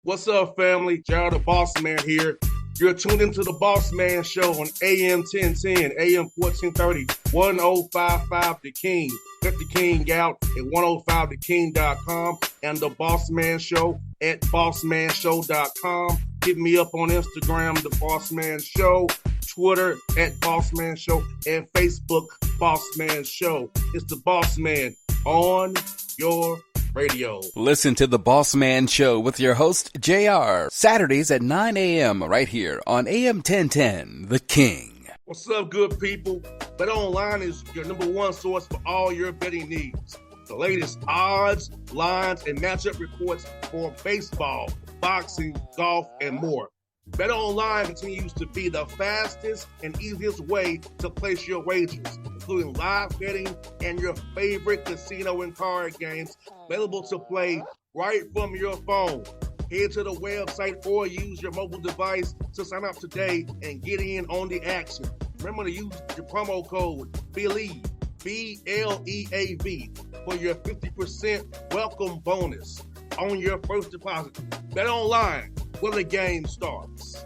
What's up, family? Gerald the Bossman here. You're tuned into the Bossman Show on AM 1010, AM 1430, 1055 The King. Let the King out at 105theking.com and the Bossman Show at bossmanshow.com. Hit me up on Instagram, The Bossman Show, Twitter at Bossman Show, and Facebook, Bossman Show. It's the Bossman on your radio. Listen to the Bossman Show with your host, JR, Saturdays at 9 a.m. right here on AM 1010, The King. What's up, good people? BetOnline is your number one source for all your betting needs. The latest odds, lines, and matchup reports for baseball, boxing, golf, and more. BetOnline continues to be the fastest and easiest way to place your wagers, including live betting and your favorite casino and card games available to play right from your phone. Head to the website or use your mobile device to sign up today and get in on the action. Remember to use your promo code BELIEVE, B-L-E-A-V, for your 50% welcome bonus on your first deposit. BetOnline, where the game starts.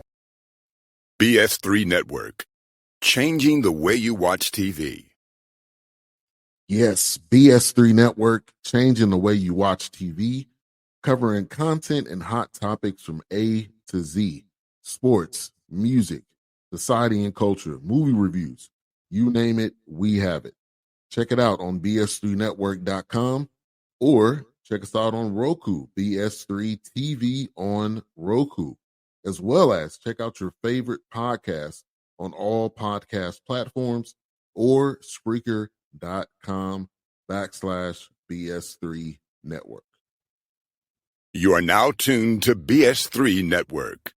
BS3 Network, changing the way you watch TV. Yes, BS3 Network, changing the way you watch TV, covering content and hot topics from A to Z, sports, music, society and culture, movie reviews, you name it, we have it. Check it out on bs3network.com or check us out on Roku, BS3 TV on Roku, as well as check out your favorite podcasts on all podcast platforms or Spreaker.com/BS3 Network. You are now tuned to BS3 Network.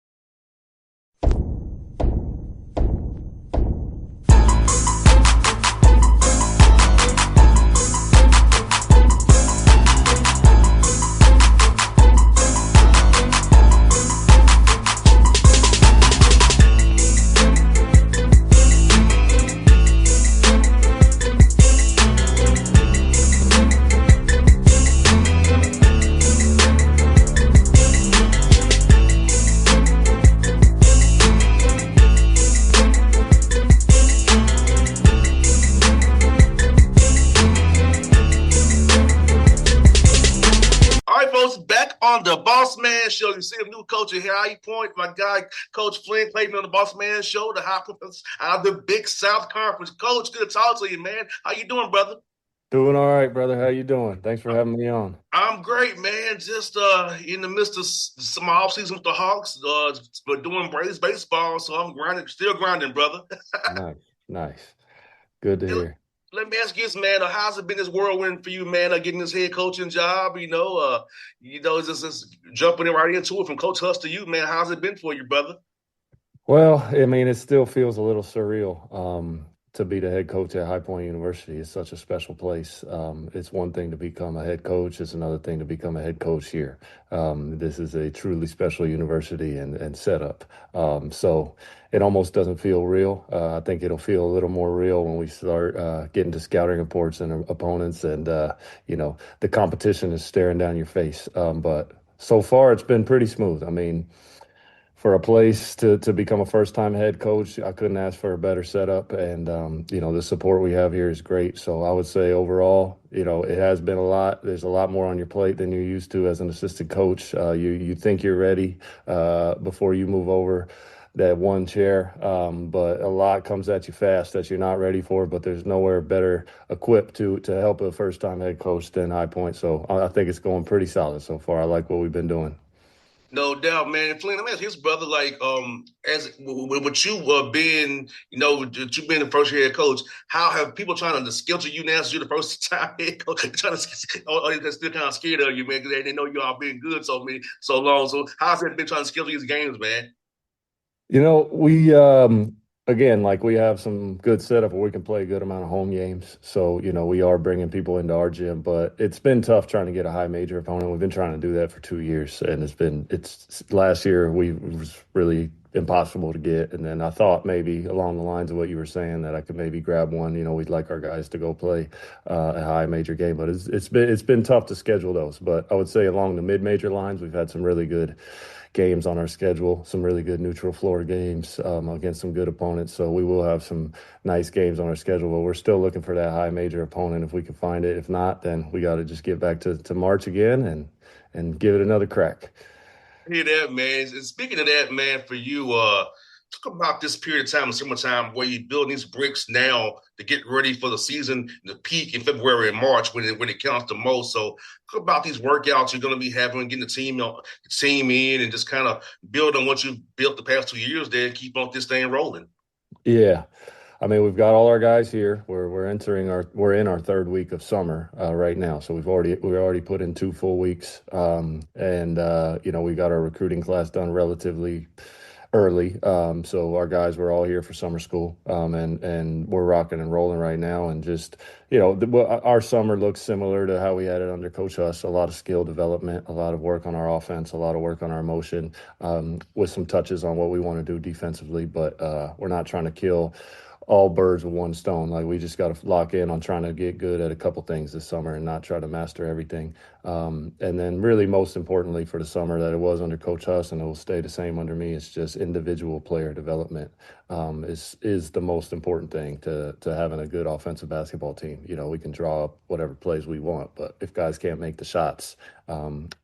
On the Bossman Show, you see a new coach here. How you point? My guy, Coach Flynn, Clayman on the Bossman Show, the high conference out of the Big South Conference. Coach, good to talk to you, man. How you doing, brother? Doing all right, brother. How you doing? Thanks for having me on. I'm great, man. Just in the midst of some off season with the Hawks, but doing Braves baseball, so I'm still grinding, brother. Nice. Good to hear. Let me ask you this, man. How's it been this whirlwind for you, man? Getting this head coaching job, just jumping right into it from Coach Huss to you, man. How's it been for you, brother? Well, I mean, it still feels a little surreal to be the head coach at High Point University. It's such a special place. It's one thing to become a head coach. It's another thing to become a head coach here. This is a truly special university and setup. So it almost doesn't feel real. I think it'll feel a little more real when we start getting to scouting reports and opponents and, the competition is staring down your face. But so far, it's been pretty smooth. I mean, for a place to become a first-time head coach, I couldn't ask for a better setup. And, the support we have here is great. So I would say overall, it has been a lot. There's a lot more on your plate than you're used to as an assistant coach. You think you're ready before you move over that one chair. But a lot comes at you fast that you're not ready for, but there's nowhere better equipped to help a first-time head coach than High Point. So I think it's going pretty solid so far. I like what we've been doing. No doubt, man. And Flynn, let me ask his brother, as with you being, you being the first year head coach, how have people trying to schedule you now as you're the first time head coach? They're still kind of scared of you, man, because they know you all been good so long. So how's it been trying to schedule these games, man? We again, we have some good setup where we can play a good amount of home games. So, we are bringing people into our gym, but it's been tough trying to get a high major opponent. We've been trying to do that for 2 years, and last year we was really impossible to get. And then I thought maybe along the lines of what you were saying that I could maybe grab one. We'd like our guys to go play a high major game, but it's been tough to schedule those. But I would say along the mid-major lines, we've had some really good games on our schedule, some really good neutral floor games against some good opponents. So we will have some nice games on our schedule, but we're still looking for that high major opponent if we can find it. If not, then we got to just get back to March again and give it another crack. I hear that, man. And speaking of that, man, for you, talk about this period of time in summertime where you build these bricks now to get ready for the season, the peak in February and March when it counts the most. So talk about these workouts you're going to be having, getting the team in, and just kind of build on what you've built the past 2 years there and keep on this thing rolling. Yeah. I mean, we've got all our guys here. We're in our third week of summer right now. So we've already put in 2 full weeks. We got our recruiting class done relatively early. So our guys were all here for summer school, and we're rocking and rolling right now. And just, our summer looks similar to how we had it under Coach Huss. A lot of skill development, a lot of work on our offense, a lot of work on our motion, with some touches on what we want to do defensively. But we're not trying to kill all birds with one stone. Like, we just got to lock in on trying to get good at a couple things this summer and not try to master everything. And then really most importantly for the summer that it was under Coach Huss and it will stay the same under me, it's just individual player development is the most important thing to having a good offensive basketball team. We can draw up whatever plays we want, but if guys can't make the shots,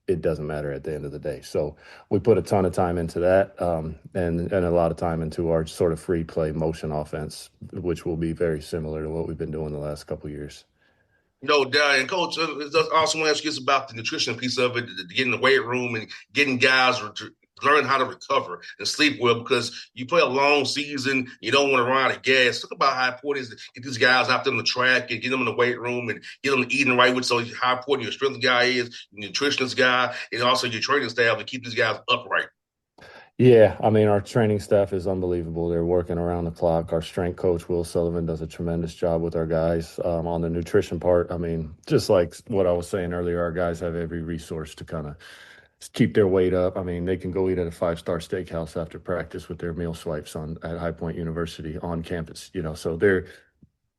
it doesn't matter at the end of the day. So we put a ton of time into that, and a lot of time into our sort of free play motion offense, which will be very similar to what we've been doing the last couple of years. No doubt. And Coach, I also want to ask you about the nutrition piece of it, getting the weight room and getting guys to learn how to recover and sleep well, because you play a long season. You don't want to run out of gas. Talk about how important it is to get these guys out there on the track and get them in the weight room and get them eating right, with so how important your strength guy is, your nutritionist guy, and also your training staff to keep these guys upright. Yeah, I mean, our training staff is unbelievable. They're working around the clock. Our strength coach, Will Sullivan, does a tremendous job with our guys. On the nutrition part, I mean, just like what I was saying earlier, our guys have every resource to kind of keep their weight up. I mean, they can go eat at a 5-star steakhouse after practice with their meal swipes at High Point University on campus, so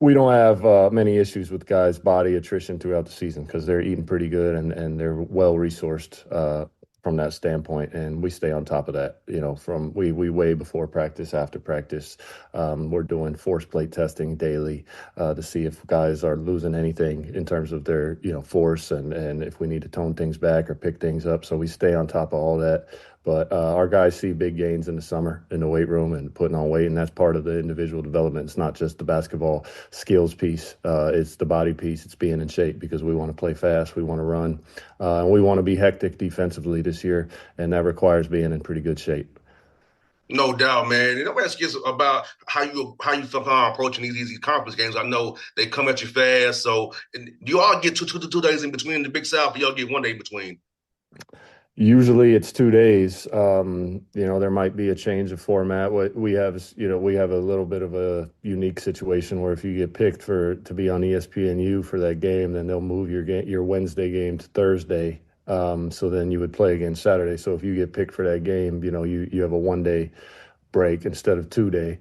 we don't have many issues with guys' body attrition throughout the season because they're eating pretty good and they're well resourced from that standpoint, and we stay on top of that. We weigh before practice, after practice. We're doing force plate testing daily to see if guys are losing anything in terms of their force, and if we need to tone things back or pick things up. So we stay on top of all that. But our guys see big gains in the summer in the weight room and putting on weight, and that's part of the individual development. It's not just the basketball skills piece. It's the body piece. It's being in shape because we want to play fast. We want to run. And we want to be hectic defensively this year, and that requires being in pretty good shape. No doubt, man. And I'm asking you about how you feel approaching these conference games. I know they come at you fast. So do you all get two days in between the Big South, or y'all get 1 day in between? Usually it's 2 days. There might be a change of format. What we have is, we have a little bit of a unique situation where if you get picked to be on ESPNU for that game, then they'll move your Wednesday game to Thursday. So then you would play again Saturday. So if you get picked for that game, you have a 1-day break instead of 2-day.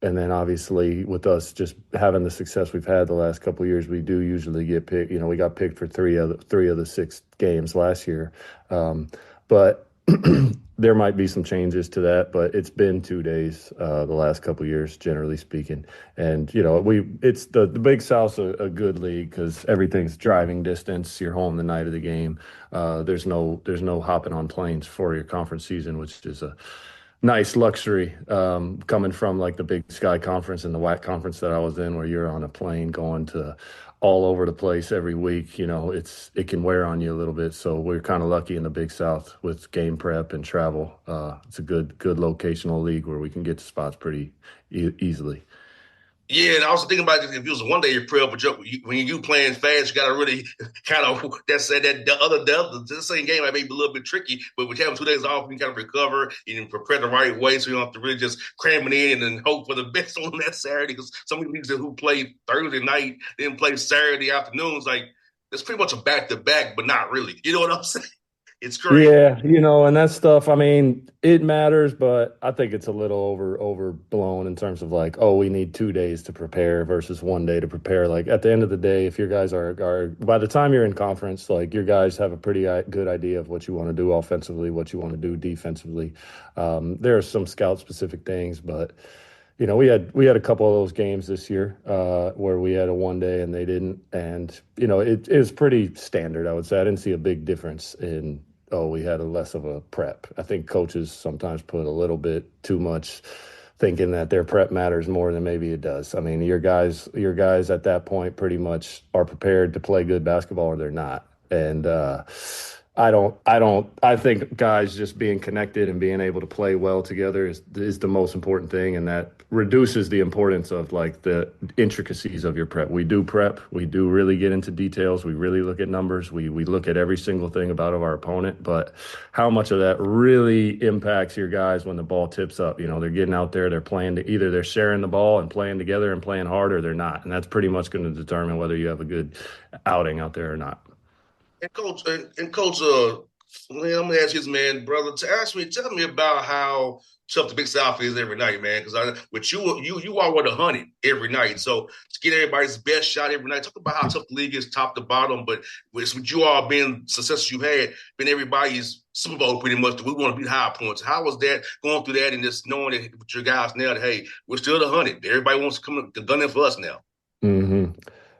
And then obviously with us just having the success we've had the last couple of years, we do usually get picked. We got picked for three of the 6 games last year. But there might be some changes to that, but it's been 2 days the last couple of years, generally speaking. And it's the Big South's a good league because everything's driving distance. You're home the night of the game. There's no hopping on planes for your conference season, which is a nice luxury coming from like the Big Sky Conference and the WAC conference that I was in, where you're on a plane going to all over the place every week. It can wear on you a little bit. So we're kind of lucky in the Big South with game prep and travel. It's a good locational league where we can get to spots pretty easily. Yeah, and I was thinking about this, if it was a 1-day prep, but when you playing fast, you got to really kind of the same game might be a little bit tricky, but with having 2 days off, you kind of recover and prepare the right way, so you don't have to really just cram it in and hope for the best on that Saturday. Because some of the leagues who play Thursday night then play Saturday afternoons, like it's pretty much a back to back, but not really. You know what I'm saying? It's crazy. Yeah, and that stuff, I mean, it matters, but I think it's a little overblown in terms of like, oh, we need 2 days to prepare versus 1 day to prepare. Like at the end of the day, if your guys are by the time you're in conference, like your guys have a pretty good idea of what you want to do offensively, what you want to do defensively. There are some scout specific things, but we had a couple of those games this year where we had a 1 day and they didn't, and it was pretty standard. I would say I didn't see a big difference in we had a less of a prep. I think coaches sometimes put a little bit too much, thinking that their prep matters more than maybe it does. I mean, your guys at that point pretty much are prepared to play good basketball or they're not, and I think guys just being connected and being able to play well together is the most important thing, and that reduces the importance of like the intricacies of your prep. We do prep, we do really get into details, we really look at numbers, we look at every single thing about our opponent, but how much of that really impacts your guys when the ball tips up? They're getting out there, they're playing either they're sharing the ball and playing together and playing hard, or they're not, and that's pretty much going to determine whether you have a good outing out there or not. And coach, Flynn, I'm gonna ask his man, brother, tell me about how tough the Big South is every night, man. Because with you are with 100 every night, so to get everybody's best shot every night. Talk about how tough the league is, top to bottom. But with you all being success you had, been everybody's Super Bowl pretty much. We want to beat High Points. How was that going through that and just knowing that with your guys now that hey, we're still the 100. Everybody wants to come gun in for us now. Hmm.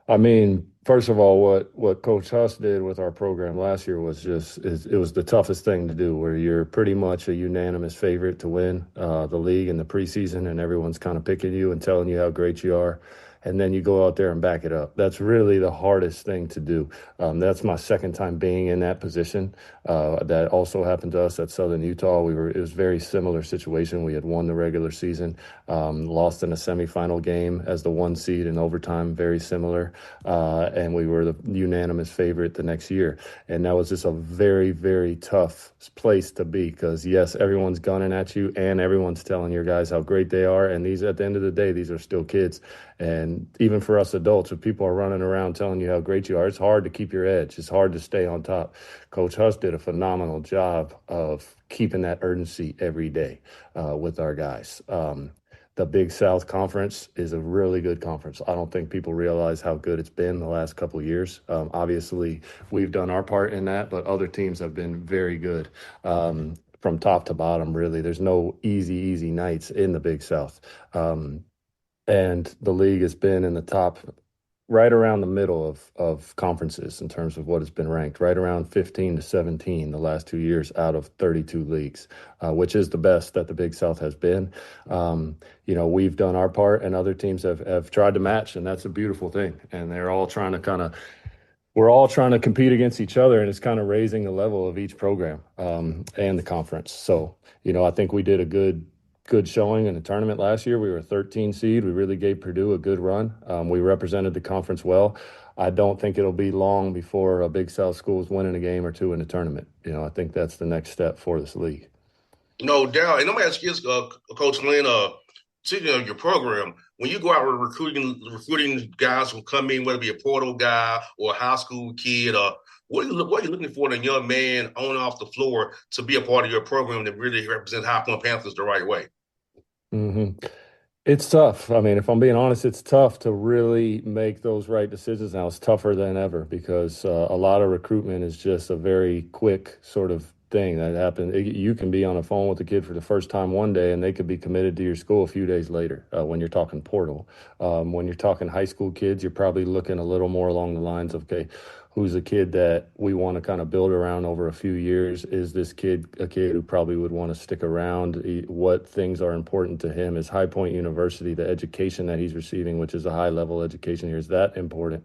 I mean, first of all, what Coach Huss did with our program last year was it was the toughest thing to do, where you're pretty much a unanimous favorite to win the league in the preseason, and everyone's kind of picking you and telling you how great you are. And then you go out there and back it up. That's really the hardest thing to do. That's my second time being in that position. That also happened to us at Southern Utah. It was a very similar situation. We had won the regular season, lost in a semifinal game as the 1 seed in overtime, very similar. And we were the unanimous favorite the next year. And that was just a very, very tough place to be, because yes, everyone's gunning at you and everyone's telling your guys how great they are. And at the end of the day, these are still kids. And even for us adults, if people are running around telling you how great you are, it's hard to keep your edge. It's hard to stay on top. Coach Huss did a phenomenal job of keeping that urgency every day with our guys. The Big South Conference is a really good conference. I don't think people realize how good it's been the last couple of years. Obviously, we've done our part in that, but other teams have been very good from top to bottom, really. There's no easy nights in the Big South. And the league has been in the top, right around the middle of conferences in terms of what has been ranked, right around 15 to 17 the last 2 years out of 32 leagues, which is the best that the Big South has been. We've done our part, and other teams have tried to match, and that's a beautiful thing. And we're all trying to compete against each other, and it's kind of raising the level of each program and the conference. So, I think we did a good showing in the tournament last year. We were a 13 seed. We really gave Purdue a good run. We represented the conference well. I don't think it'll be long before a Big South school is winning a game or two in the tournament. I think that's the next step for this league. No doubt. And I'm going to ask you, Coach Flynn, speaking of your program, when you go out with recruiting guys who come in, whether it be a portal guy or a high school kid, what are you looking for in a young man on and off the floor to be a part of your program that really represent High Point Panthers the right way? Mm-hmm. It's tough. I mean, if I'm being honest, it's tough to really make those right decisions now. It's tougher than ever because a lot of recruitment is just a very quick sort of thing that happens. You can be on a phone with a kid for the first time one day, and they could be committed to your school a few days later when you're talking portal. When you're talking high school kids, you're probably looking a little more along the lines of, okay, who's a kid that we want to kind of build around over a few years? Is this kid a kid who probably would want to stick around? What things are important to him? Is High Point University, the education that he's receiving, which is a high-level education here, is that important?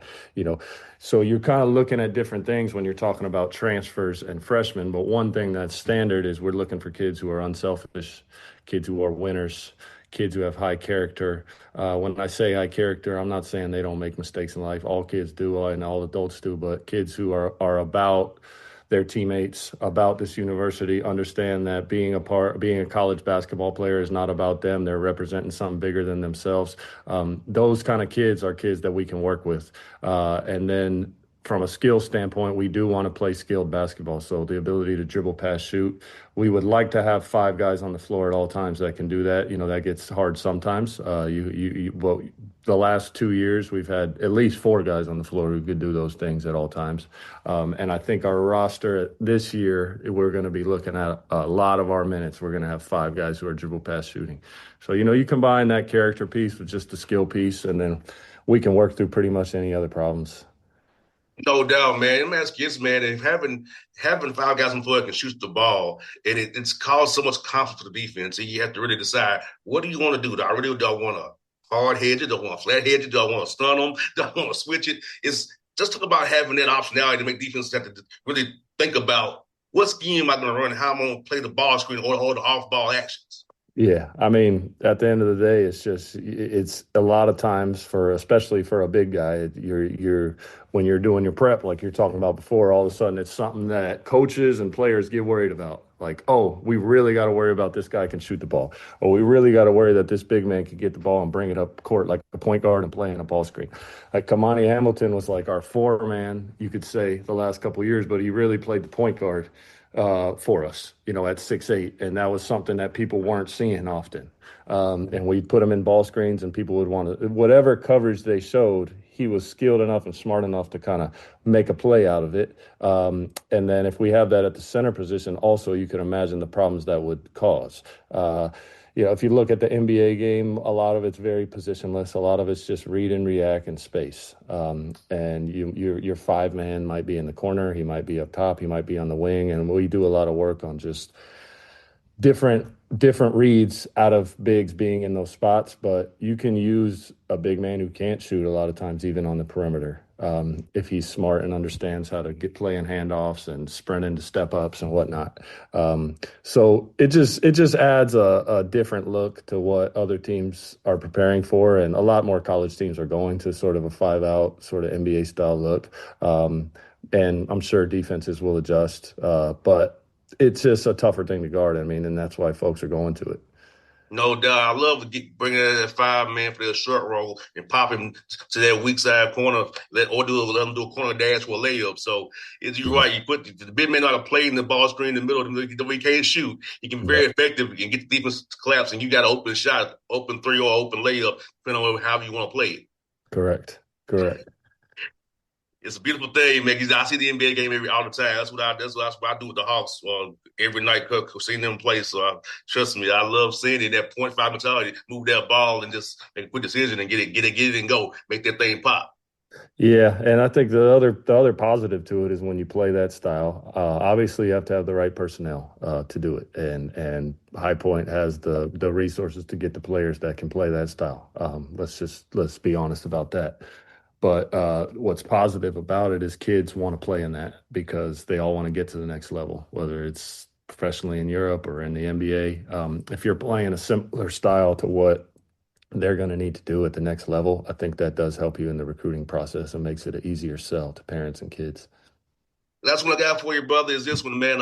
So you're kind of looking at different things when you're talking about transfers and freshmen. But one thing that's standard is we're looking for kids who are unselfish, kids who are winners, kids who have high character. When I say high character, I'm not saying they don't make mistakes in life. All kids do, and all adults do, but kids who are about their teammates, about this university, understand that being a college basketball player is not about them. They're representing something bigger than themselves. Those kind of kids are kids that we can work with. And then from a skill standpoint, we do want to play skilled basketball. So the ability to dribble, pass, shoot. We would like to have five guys on the floor at all times that can do that. That gets hard sometimes. Well, the last 2 years, we've had at least four guys on the floor who could do those things at all times. And I think our roster this year, we're going to be looking at a lot of our minutes. We're going to have five guys who are dribble, pass, shooting. So, you combine that character piece with just the skill piece, and then we can work through pretty much any other problems. No doubt, man. Let me ask you this, man. If having five guys on the floor that can shoot the ball, and it's caused so much conflict for the defense, and you have to really decide, what do you want to do? Do I want to hard hedge it? Do I want to flat hedge it? Do I want to stun them? Do I want to switch it? It's just talk about having that optionality to make defenses have to really think about what scheme am I going to run, how I'm going to play the ball screen or the off-ball actions. Yeah, I mean, at the end of the day, it's a lot of times especially for a big guy, when you're doing your prep, like you're talking about before, all of a sudden it's something that coaches and players get worried about. Like, oh, we really got to worry about this guy can shoot the ball. Or we really got to worry that this big man can get the ball and bring it up court like a point guard and play in a ball screen. Like Kamani Hamilton was like our four-man, you could say, the last couple of years, but he really played the point guard for us, at 6'8", and that was something that people weren't seeing often. And we put him in ball screens, and people would want to, whatever coverage they showed, he was skilled enough and smart enough to kind of make a play out of it. And then if we have that at the center position, also you can imagine the problems that would cause. If you look at the NBA game, a lot of it's very positionless. A lot of it's just read and react in space. And your five-man might be in the corner. He might be up top. He might be on the wing. And we do a lot of work on just different reads out of bigs being in those spots. But you can use a big man who can't shoot a lot of times, even on the perimeter, if he's smart and understands how to play in handoffs and sprint into step ups and whatnot. So it just adds a different look to what other teams are preparing for, and a lot more college teams are going to sort of a 5-out sort of NBA style look. And I'm sure defenses will adjust, but it's just a tougher thing to guard. I mean, and that's why folks are going to it. No doubt. I love to bring in that five-man for that short roll and pop him to that weak side corner, let him do a corner dash or a layup. So you're right. You put the big man out of play in the ball screen in the middle, the way he can't shoot. He can be very effective and get the defense to collapse, and you got an open shot, open three or open layup, depending on how you want to play it. Correct. It's a beautiful thing, man. I see the NBA game all the time. That's what I do with the Hawks every night. Seeing them play, so trust me, I love seeing it. That 0.5 mentality, move that ball and just make a quick decision and get it and go, make that thing pop. Yeah, and I think the other positive to it is when you play that style. Obviously, you have to have the right personnel to do it, and High Point has the resources to get the players that can play that style. Let's be honest about that. But what's positive about it is kids want to play in that because they all want to get to the next level, whether it's professionally in Europe or in the NBA. If you're playing a similar style to what they're going to need to do at the next level, I think that does help you in the recruiting process and makes it an easier sell to parents and kids. That's what I got for you, brother, is this one, man.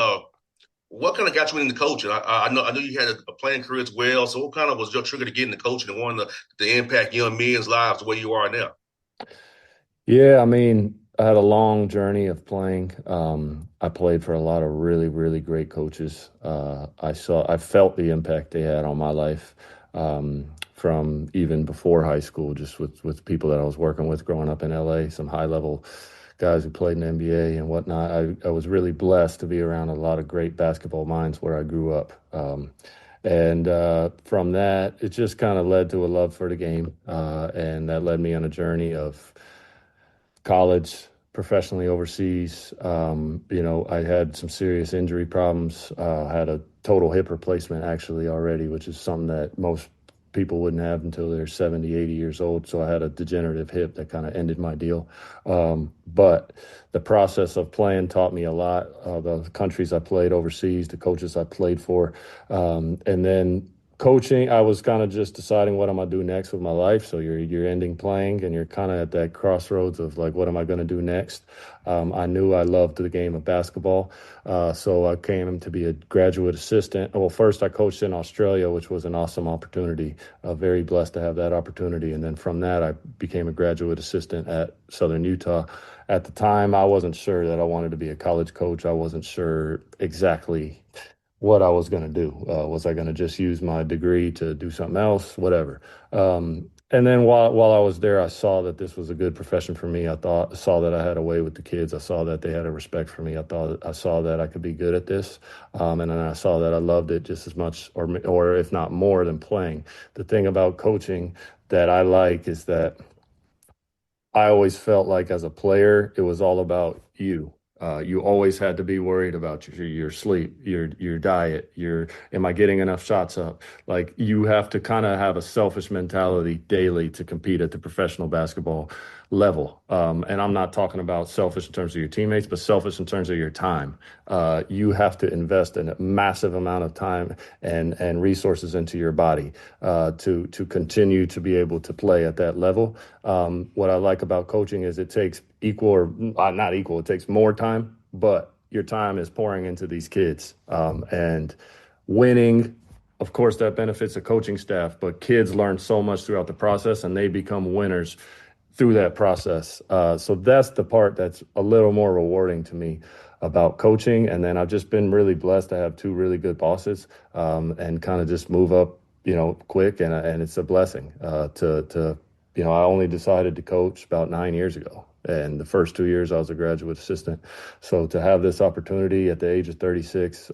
What kind of got you into coaching? I know you had a playing career as well. So what kind of was your trigger to get into coaching and wanting to impact young men's lives the way you are now? Yeah, I mean, I had a long journey of playing. I played for a lot of really, really great coaches. I felt the impact they had on my life from even before high school, just with people that I was working with growing up in LA, some high level guys who played in the NBA and whatnot. I was really blessed to be around a lot of great basketball minds where I grew up. And from that, it just kind of led to a love for the game. And that led me on a journey of college, professionally overseas. I had some serious injury problems. Had a total hip replacement actually already, which is something that most people wouldn't have until they're 70, 80 years old. So I had a degenerative hip that kind of ended my deal. But the process of playing taught me a lot. The countries I played overseas, the coaches I played for. And then Coaching, I was kind of just deciding what am I do next with my life. So you're ending playing and you're kind of at that crossroads of like, what am I going to do next? I knew I loved the game of basketball. So I came to be a graduate assistant. Well, first I coached in Australia, which was an awesome opportunity. Very blessed to have that opportunity. And then from that, I became a graduate assistant at Southern Utah. At the time, I wasn't sure that I wanted to be a college coach. I wasn't sure exactly what I was going to do. Was I going to just use my degree to do something else? Whatever. And then while I was there, I saw that this was a good profession for me. Saw that I had a way with the kids. I saw that they had a respect for me. I saw that I could be good at this. And then I saw that I loved it just as much or if not more than playing. The thing about coaching that I like is that I always felt like as a player, it was all about you. You always had to be worried about your sleep, your diet, am I getting enough shots up? Like you have to kind of have a selfish mentality daily to compete at the professional basketball level. And I'm not talking about selfish in terms of your teammates, but selfish in terms of your time. You have to invest in a massive amount of time and resources into your body to continue to be able to play at that level. What I like about coaching is it takes equal or not equal, it takes more time, but your time is pouring into these kids. And winning, of course, that benefits the coaching staff, but kids learn so much throughout the process and they become winners through that process. So that's the part that's a little more rewarding to me about coaching. And then I've just been really blessed to have two really good bosses and kind of just move up, quick. And it's a blessing I only decided to coach about 9 years ago. And the first 2 years I was a graduate assistant. So to have this opportunity at the age of 36,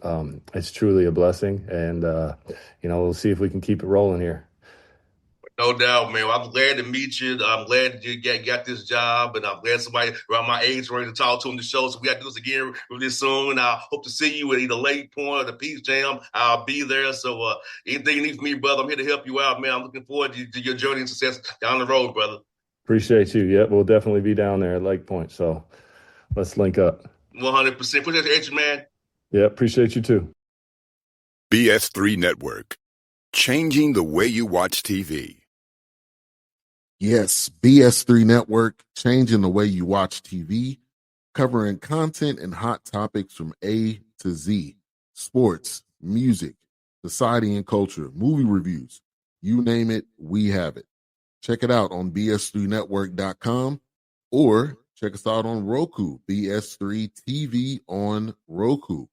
it's truly a blessing. And, we'll see if we can keep it rolling here. No doubt, man. Well, I'm glad to meet you. I'm glad you got this job, and I'm glad somebody around my age ready to talk to on the show. So we got to do this again really soon. I hope to see you at either Lake Point or the Peach Jam. I'll be there. So anything you need from me, brother, I'm here to help you out, man. I'm looking forward to your journey and success down the road, brother. Appreciate you. Yep, we'll definitely be down there at Lake Point. So let's link up. 100%. Appreciate you, man. Yeah, appreciate you too. BS3 Network, changing the way you watch TV. Yes, BS3 Network, changing the way you watch TV, covering content and hot topics from A to Z, sports, music, society and culture, movie reviews, you name it, we have it. Check it out on bs3network.com or check us out on Roku, BS3 TV on Roku,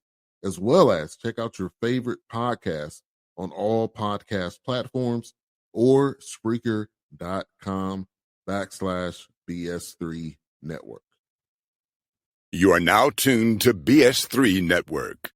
as well as check out your favorite podcast on all podcast platforms or Spreaker.com/BS3 Network. You are now tuned to BS3 Network.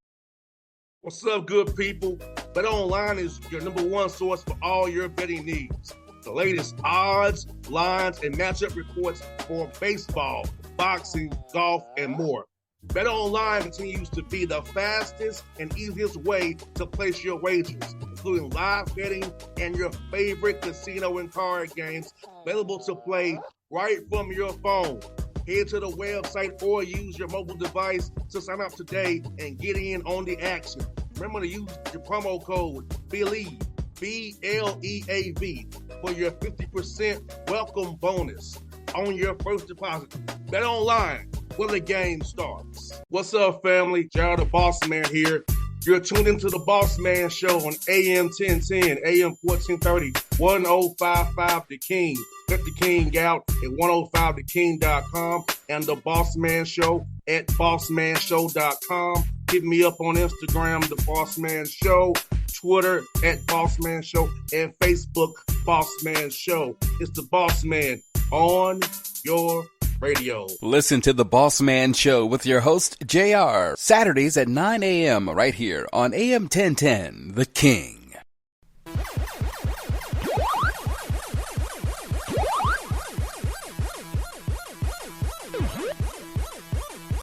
What's up, good people? Bet Online is your number one source for all your betting needs. The latest odds, lines, and matchup reports for baseball, boxing, golf, and more. Bet Online continues to be the fastest and easiest way to place your wagers, including live betting and your favorite casino and card games available to play right from your phone. Head to the website or use your mobile device to sign up today and get in on the action. Remember to use your promo code BELIEVE, BLEAV, for your 50% welcome bonus on your first deposit. Bet Online, where the game starts. What's up, family? Jared the Bossman here. You're tuned into the Bossman Show on AM 1010, AM 1430, 1055 The King. Let the King out at 105theking.com and the Bossman Show at bossmanshow.com. Hit me up on Instagram, The Bossman Show, Twitter at Bossman Show, and Facebook, Bossman Show. It's the Bossman on your radio. Listen to The Bossman Show with your host, JR, Saturdays at 9 a.m. right here on AM 1010, The King.